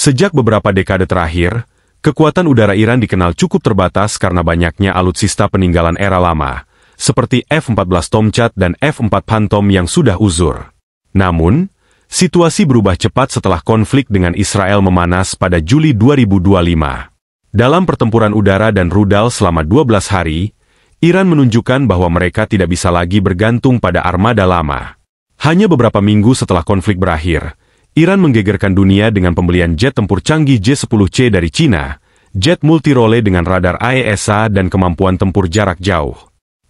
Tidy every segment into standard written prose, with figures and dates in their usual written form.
Sejak beberapa dekade terakhir, kekuatan udara Iran dikenal cukup terbatas karena banyaknya alutsista peninggalan era lama, seperti F-14 Tomcat dan F-4 Phantom yang sudah uzur. Namun, situasi berubah cepat setelah konflik dengan Israel memanas pada Juli 2025. Dalam pertempuran udara dan rudal selama 12 hari, Iran menunjukkan bahwa mereka tidak bisa lagi bergantung pada armada lama. Hanya beberapa minggu setelah konflik berakhir, Iran menggegerkan dunia dengan pembelian jet tempur canggih J-10C dari Cina, jet multirole dengan radar AESA dan kemampuan tempur jarak jauh.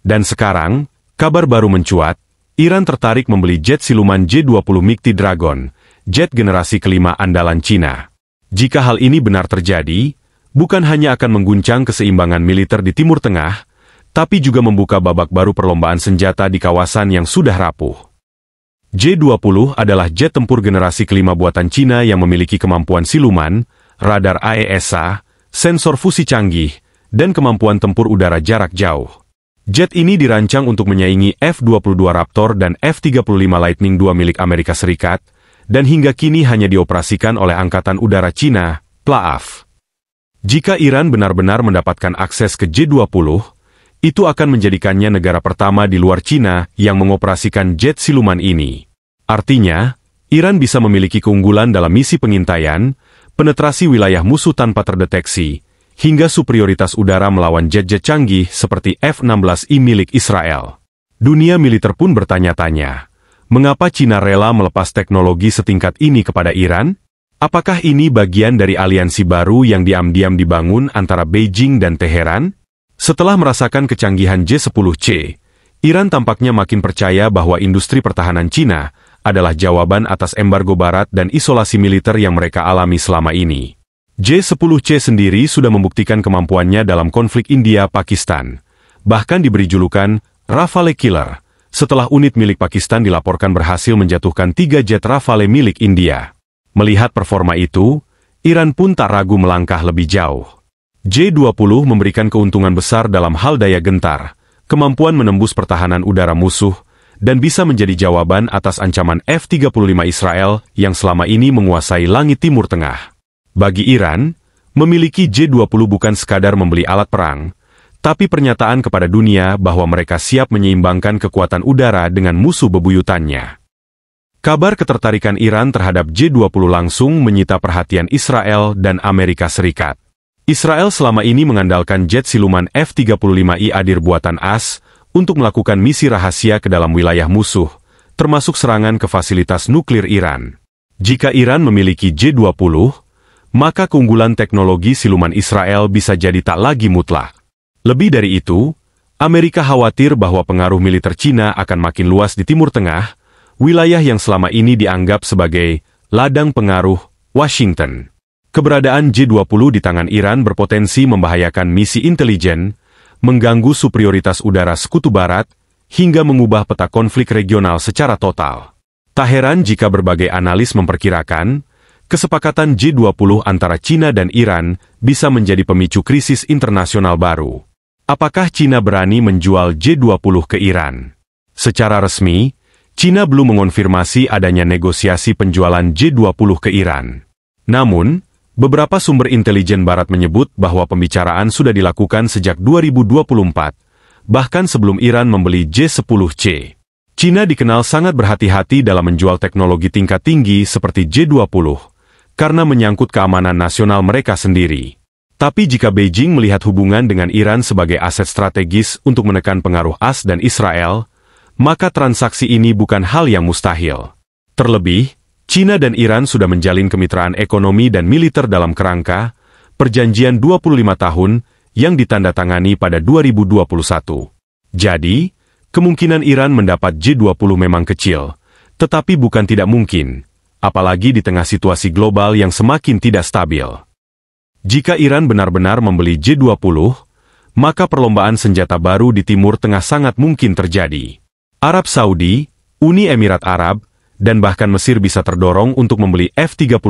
Dan sekarang, kabar baru mencuat, Iran tertarik membeli jet siluman J-20 Mighty Dragon, jet generasi kelima andalan Cina. Jika hal ini benar terjadi, bukan hanya akan mengguncang keseimbangan militer di Timur Tengah, tapi juga membuka babak baru perlombaan senjata di kawasan yang sudah rapuh. J-20 adalah jet tempur generasi kelima buatan Cina yang memiliki kemampuan siluman, radar AESA, sensor fusi canggih, dan kemampuan tempur udara jarak jauh. Jet ini dirancang untuk menyaingi F-22 Raptor dan F-35 Lightning II milik Amerika Serikat, dan hingga kini hanya dioperasikan oleh Angkatan Udara Cina, PLAAF. Jika Iran benar-benar mendapatkan akses ke J-20, itu akan menjadikannya negara pertama di luar Cina yang mengoperasikan jet siluman ini. Artinya, Iran bisa memiliki keunggulan dalam misi pengintaian, penetrasi wilayah musuh tanpa terdeteksi, hingga superioritas udara melawan jet-jet canggih seperti F-16I milik Israel. Dunia militer pun bertanya-tanya, mengapa Cina rela melepas teknologi setingkat ini kepada Iran? Apakah ini bagian dari aliansi baru yang diam-diam dibangun antara Beijing dan Teheran? Setelah merasakan kecanggihan J-10C, Iran tampaknya makin percaya bahwa industri pertahanan Cina adalah jawaban atas embargo Barat dan isolasi militer yang mereka alami selama ini. J-10C sendiri sudah membuktikan kemampuannya dalam konflik India-Pakistan, bahkan diberi julukan Rafale Killer, setelah unit milik Pakistan dilaporkan berhasil menjatuhkan 3 jet Rafale milik India. Melihat performa itu, Iran pun tak ragu melangkah lebih jauh. J-20 memberikan keuntungan besar dalam hal daya gentar, kemampuan menembus pertahanan udara musuh, dan bisa menjadi jawaban atas ancaman F-35 Israel yang selama ini menguasai langit Timur Tengah. Bagi Iran, memiliki J-20 bukan sekadar membeli alat perang, tapi pernyataan kepada dunia bahwa mereka siap menyeimbangkan kekuatan udara dengan musuh bebuyutannya. Kabar ketertarikan Iran terhadap J-20 langsung menyita perhatian Israel dan Amerika Serikat. Israel selama ini mengandalkan jet siluman F-35I Adir buatan AS untuk melakukan misi rahasia ke dalam wilayah musuh, termasuk serangan ke fasilitas nuklir Iran. Jika Iran memiliki J-20, maka keunggulan teknologi siluman Israel bisa jadi tak lagi mutlak. Lebih dari itu, Amerika khawatir bahwa pengaruh militer Cina akan makin luas di Timur Tengah, wilayah yang selama ini dianggap sebagai ladang pengaruh Washington. Keberadaan J-20 di tangan Iran berpotensi membahayakan misi intelijen, mengganggu superioritas udara Sekutu Barat, hingga mengubah peta konflik regional secara total. Tak heran jika berbagai analis memperkirakan, kesepakatan J-20 antara Cina dan Iran bisa menjadi pemicu krisis internasional baru. Apakah Cina berani menjual J-20 ke Iran? Secara resmi, Cina belum mengonfirmasi adanya negosiasi penjualan J-20 ke Iran. Namun, beberapa sumber intelijen Barat menyebut bahwa pembicaraan sudah dilakukan sejak 2024, bahkan sebelum Iran membeli J-10C. Cina dikenal sangat berhati-hati dalam menjual teknologi tingkat tinggi seperti J-20, karena menyangkut keamanan nasional mereka sendiri. Tapi jika Beijing melihat hubungan dengan Iran sebagai aset strategis untuk menekan pengaruh AS dan Israel, maka transaksi ini bukan hal yang mustahil. Terlebih, Cina dan Iran sudah menjalin kemitraan ekonomi dan militer dalam kerangka perjanjian 25 tahun yang ditandatangani pada 2021. Jadi, kemungkinan Iran mendapat J-20 memang kecil, tetapi bukan tidak mungkin, apalagi di tengah situasi global yang semakin tidak stabil. Jika Iran benar-benar membeli J-20, maka perlombaan senjata baru di Timur Tengah sangat mungkin terjadi. Arab Saudi, Uni Emirat Arab, dan bahkan Mesir bisa terdorong untuk membeli F-35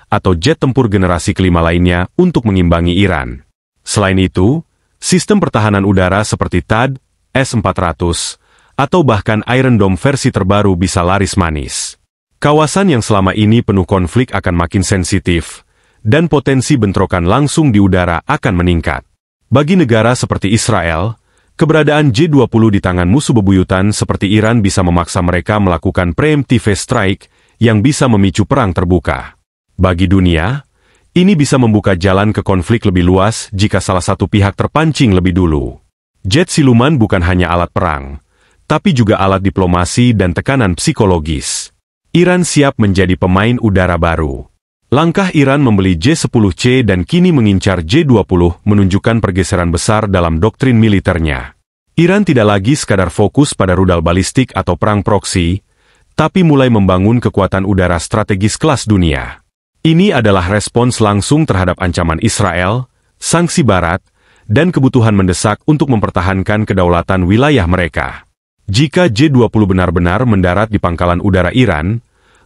atau jet tempur generasi kelima lainnya untuk mengimbangi Iran. Selain itu, sistem pertahanan udara seperti THAAD, S-400, atau bahkan Iron Dome versi terbaru bisa laris manis. Kawasan yang selama ini penuh konflik akan makin sensitif, dan potensi bentrokan langsung di udara akan meningkat. Bagi negara seperti Israel, keberadaan J-20 di tangan musuh bebuyutan seperti Iran bisa memaksa mereka melakukan preemptive strike yang bisa memicu perang terbuka. Bagi dunia, ini bisa membuka jalan ke konflik lebih luas jika salah satu pihak terpancing lebih dulu. Jet siluman bukan hanya alat perang, tapi juga alat diplomasi dan tekanan psikologis. Iran siap menjadi pemain udara baru. Langkah Iran membeli J-10C dan kini mengincar J-20 menunjukkan pergeseran besar dalam doktrin militernya. Iran tidak lagi sekadar fokus pada rudal balistik atau perang proksi, tapi mulai membangun kekuatan udara strategis kelas dunia. Ini adalah respons langsung terhadap ancaman Israel, sanksi Barat, dan kebutuhan mendesak untuk mempertahankan kedaulatan wilayah mereka. Jika J-20 benar-benar mendarat di pangkalan udara Iran,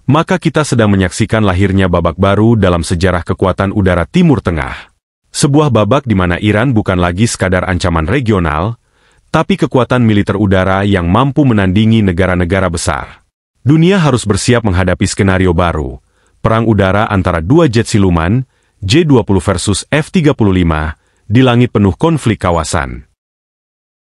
maka kita sedang menyaksikan lahirnya babak baru dalam sejarah kekuatan udara Timur Tengah. Sebuah babak di mana Iran bukan lagi sekadar ancaman regional, tapi kekuatan militer udara yang mampu menandingi negara-negara besar. Dunia harus bersiap menghadapi skenario baru, perang udara antara dua jet siluman, J-20 versus F-35, di langit penuh konflik kawasan.